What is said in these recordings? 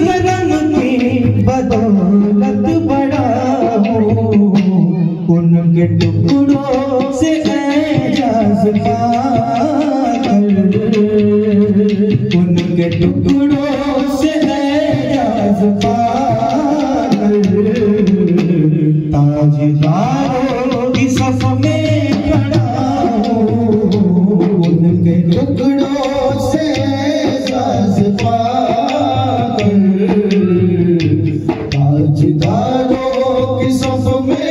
करम की बदौलत बड़ा हूँ, उनके टुकड़ों से एजाज पाकर, उनके टुकड़ों से एजाज पाकर, ताजदारों की सफ में खड़ा हूँ, उनके टुकड़ों से एजाज पाकर, ताजदारों की सफ में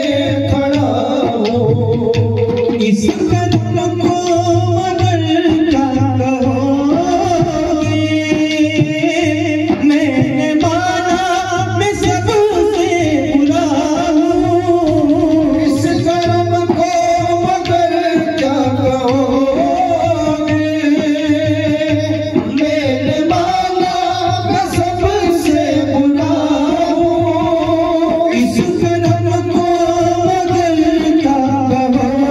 खड़ा हूँ। इस कदम को अगर क्या कहोगे, मैंने माना मैं सबसे बुरा हूँ। इस कदम को अगर क्या कहोगे, मैंने माना मैं सबसे बुरा हूँ। इस कदम को अगर क्या कहोगे,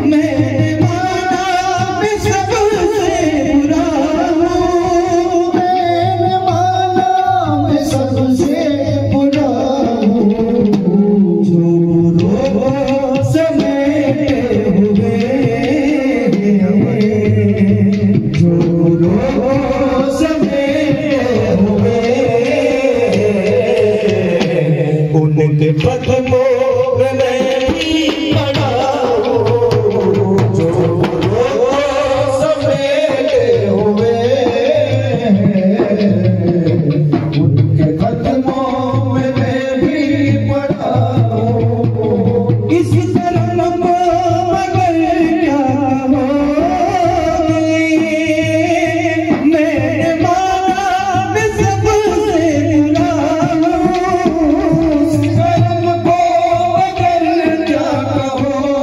मैंने माना मैं सबसे बुरा हूँ। मैंने माना मैं सबसे बुरा हूँ। जो बुरों समेटे हुए, जो बुरों समेटे हुए, उनके कदमों में मैं भी पड़ा हूँ। जो बुरों समेटे हुए, उनके कदमों में मैं भी पड़ा हूँ। इस तरह को अगर क्या कहोगे, मैंने माना मैं सबसे बुरा हूँ। इस कर्म को अगर क्या कहोगे,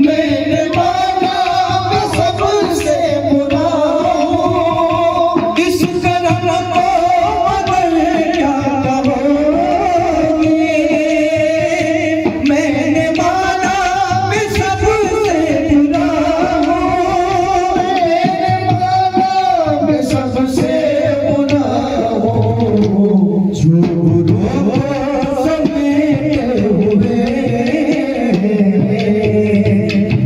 मैंने माना मैं सबसे बुरा हूँ। इस कर्म को अगर क्या कहोगे, मैंने माना मैं सबसे बुरा हूँ। मैंने माना मैं सबसे बुरा हूँ। जो बुरों समेटे हुए,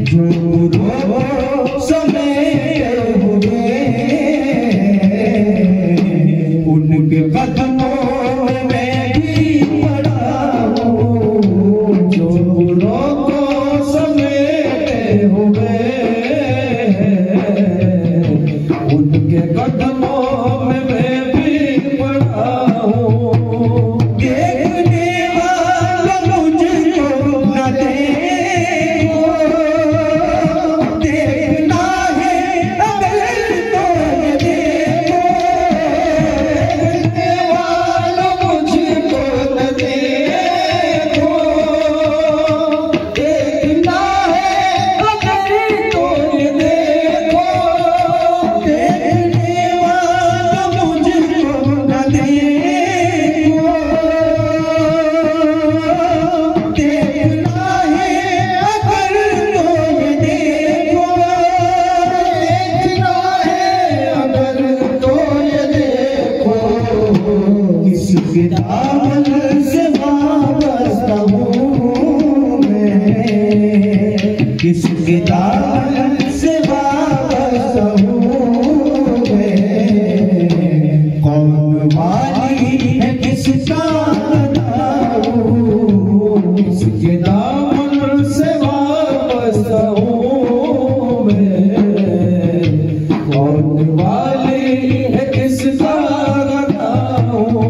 जो बुरों समेटे हुए, उनके कदमों में मैं भी पड़ा हूँ। जो बुरों को समेटे हुए, उनके कदमों में मैं भी पड़ा हूँ। देखने वाला मुझको न देखो, देखना है अगर तो देखो। देखने वाला मुझको न देखो, देखना है अगर तो देखो। देखने वाला मुझको न देखो, देखना है अगर तो देखो। देखना है अगर तो देखो। किसके दामन से वाबस्ता हूँ मैं, किसके दामन से वाबस्ता हूँ मैं। कौन वाली है किसका बताऊँ, किसके दामन से वाबस्ता हूँ मैं। कौन वाली है किसका बताऊँ।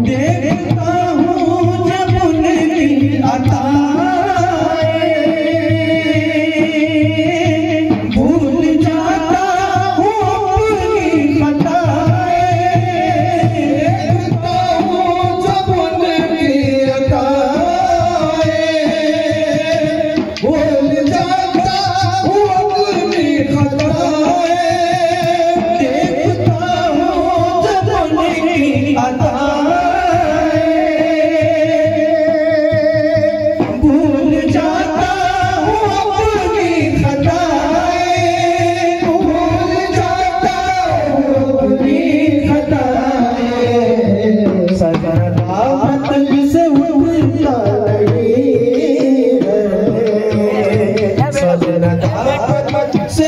देखता हूँ जब उनकी अताएं, भूल जाता हूँ अपनी खताएं। देखता हूँ जब उनकी अताएं, भूल जाता हूँ अपनी खताएं।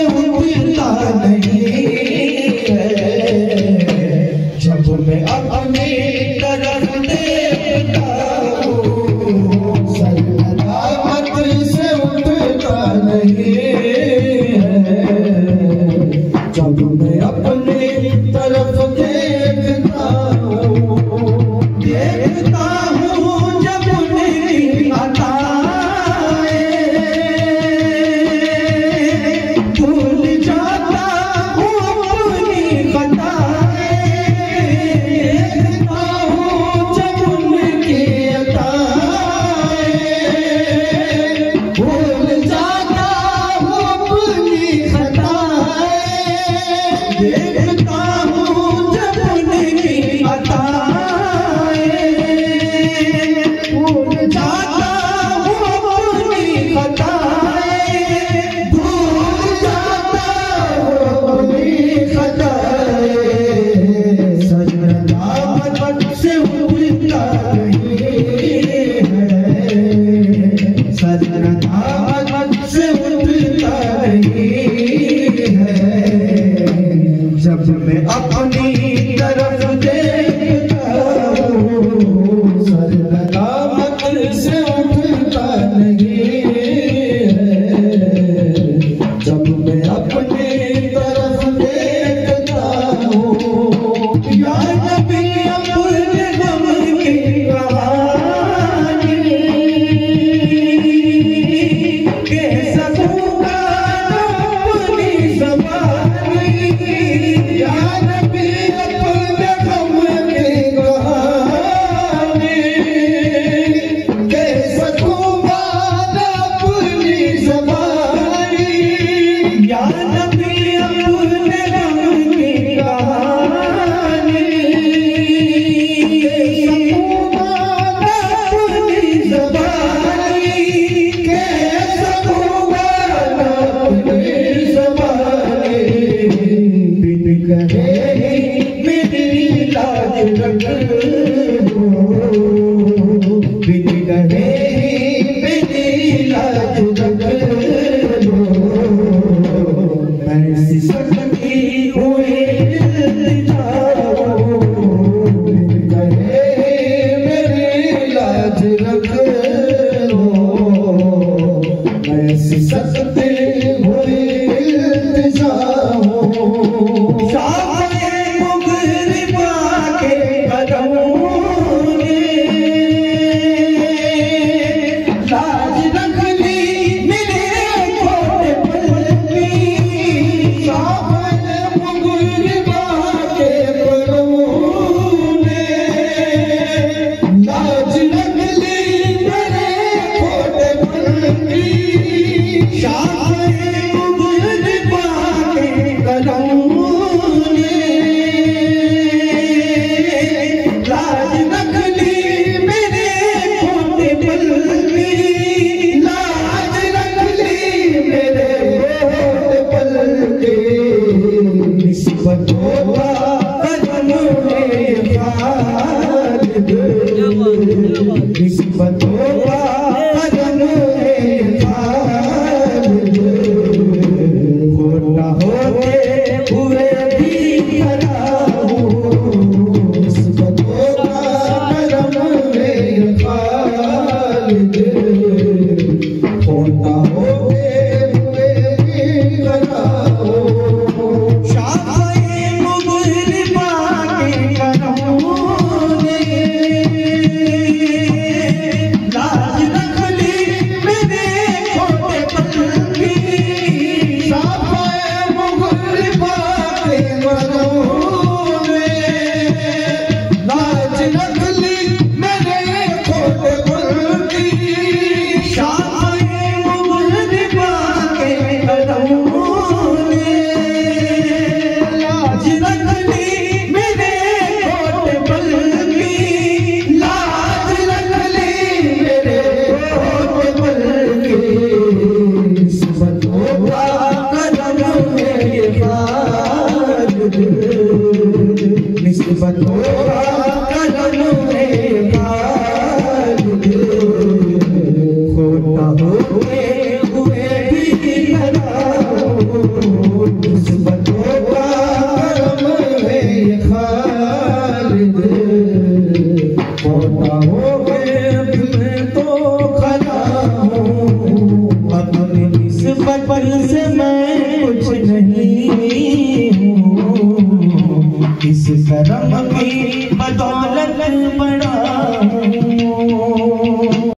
से उठता नहीं है, जब मैं अपनी तरफ देखता हूँ सलामत से उठता नहीं है, जब मैं अपनी तरफ देखता हूँ जब उनकी अताएं, भूल जाता हूँ अपनी खताएं, देखता हूँ जब उनकी अताएं, भूल जाता हूँ अपनी खताएं, देखता हूँ जब उनकी अताएं, भूल जाता हूँ अपनी खताएं, भूल जाता हूँ अपनी खताएं, सजदा मत से उठता नहीं है, सजदा मत से उठता नहीं है, जब मैं अपनी तरफ देखता हूँ सजदा मत से उठता नहीं है, जब मैं अपनी तरफ देखता हूँ। या नबी अपने गम की कहानी कह सकूंगा अपनी ज़बानी, या नबी अपने गम की कहानी कह सकूंगा अपनी ज़बानी, या नबी अपने गम की कहानी कह सकूंगा अपनी ज़बानी, कह सकूंगा अपनी ज़बानी, बिन कहे मेरी लाज रख लो, बिन कहे मेरी लाज रख लो, ऐसी सकती हुई इल्तिजाओ, बिन कहे मेरी लाज रख लो, ऐसी सकती हुई इल्तिजाओ, साफ़े मुग़रिबा के कदमों ने लाज रख ली मेरे छोटे पल की, साफ़े मुग़रिबा के कदमों ने लाज रख ली मेरे छोटे पल की, साफ़े मुग़रिबा के कदमों ने लाज रख ली मेरे छोटे पल की, लाज रख ली मेरे छोटे पल की, निस्बतों का कदम है खालिद, निस्बतों का कदम है खालिद, खोटा होते हुए भी खड़ा हूँ, निस्बतों का कदम है खालिद, खोटा होते हुए भी खड़ा हूँ, शाफ़े मुग़रिबा के कदमों ने लाज रख ली मेरे छोटे पल की, शाफ़े मुग़रिबा के कदमों ने लाज रख ली मेरे छोटे पल की, शाफ़े मुग़रिबा के कदमों ने लाज रख ली मेरे छोटे पल की, लाज रख ली मेरे छोटे पल की, निस्बतों का कदम है ये खालिद, निस्बतों का कदम है ये खालिद, खोटा होते हुए भी खड़ा हूँ, करम की बदौलत बड़ा हूँ।